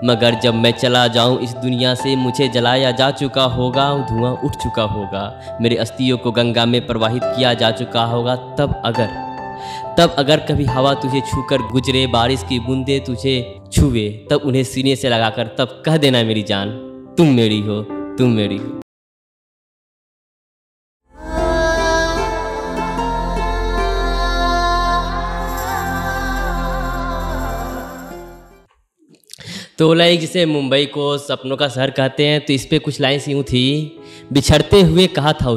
मगर जब मैं चला जाऊं इस दुनिया से, मुझे जलाया जा चुका होगा, धुआं उठ चुका होगा, मेरे अस्थियों को गंगा में प्रवाहित किया जा चुका होगा। तब अगर कभी हवा तुझे छूकर गुजरे, बारिश की बूंदे तुझे छुए, तब उन्हें सीने से लगाकर तब कह देना मेरी जान, तुम मेरी हो, तुम मेरी हो। तो लाइक जिसे मुंबई को सपनों का शहर कहते हैं, तो इस पे कुछ लाइन्स यूँ थी। बिछड़ते हुए कहा था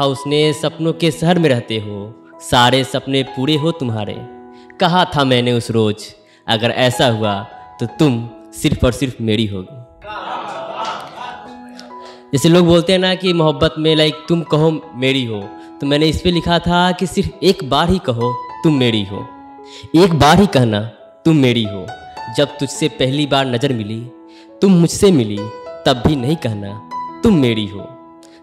उसने, सपनों के शहर में रहते हो, सारे सपने पूरे हो तुम्हारे। कहा था मैंने उस रोज, अगर ऐसा हुआ तो तुम सिर्फ और सिर्फ मेरी होगी। जैसे लोग बोलते हैं ना कि मोहब्बत में लाइक तुम कहो मेरी हो, तो मैंने इस पे लिखा था कि सिर्फ एक बार ही कहो तुम मेरी हो, एक बार ही कहना तुम मेरी हो। जब तुझसे पहली बार नज़र मिली, तुम मुझसे मिली, तब भी नहीं कहना तुम मेरी हो।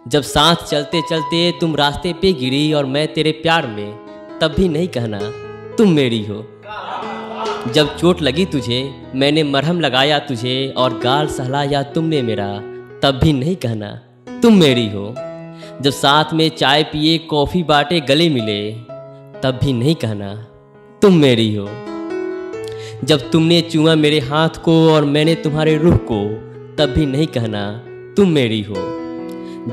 जब साथ चलते चलते तुम रास्ते पे गिरी और मैं तेरे प्यार में, तब भी नहीं कहना तुम मेरी हो। जब चोट लगी तुझे, मैंने मरहम लगाया तुझे और गाल सहलाया तुमने मेरा, तब भी नहीं कहना तुम मेरी हो। जब साथ में चाय पिए कॉफ़ी बांटे गले मिले, तब भी नहीं कहना तुम मेरी हो। जब तुमने चूमा मेरे हाथ को और मैंने तुम्हारे रूह को, तब भी नहीं कहना तुम मेरी हो।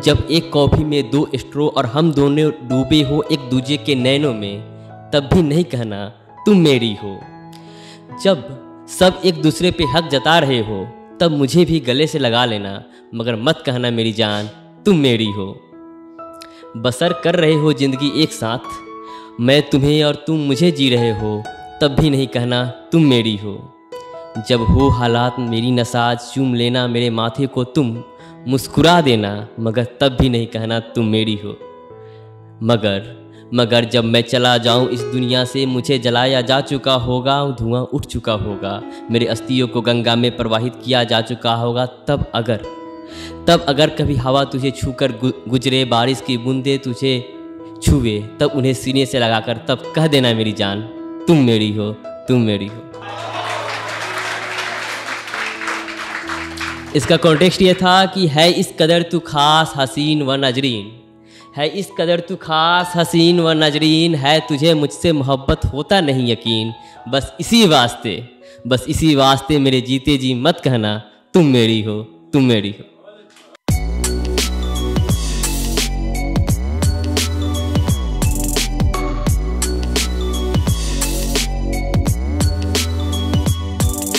जब एक कॉफ़ी में 2 स्ट्रो और हम दोनों डूबे हो एक दूजे के नैनों में, तब भी नहीं कहना तुम मेरी हो। जब सब एक दूसरे पे हक जता रहे हो, तब मुझे भी गले से लगा लेना, मगर मत कहना मेरी जान तुम मेरी हो। बसर कर रहे हो ज़िंदगी एक साथ, मैं तुम्हें और तुम मुझे जी रहे हो, तब भी नहीं कहना तुम मेरी हो। जब हो हालात मेरी नसाज, चूम लेना मेरे माथे को तुम, मुस्कुरा देना, मगर तब भी नहीं कहना तुम मेरी हो। मगर जब मैं चला जाऊं इस दुनिया से, मुझे जलाया जा चुका होगा, धुआं उठ चुका होगा, मेरे अस्थियों को गंगा में प्रवाहित किया जा चुका होगा। तब अगर कभी हवा तुझे छूकर गुजरे, बारिश की बूंदे तुझे छुए, तब उन्हें सीने से लगाकर तब कह देना मेरी जान, तुम मेरी हो, तुम मेरी हो। इसका कॉन्टेक्स्ट ये था कि है इस कदर तू खास हसीन व नजरीन, है इस कदर तू खास हसीन व नजरीन, है तुझे मुझसे मोहब्बत होता नहीं यकीन, बस इसी वास्ते मेरे जीते जी मत कहना तुम मेरी हो, तुम मेरी हो।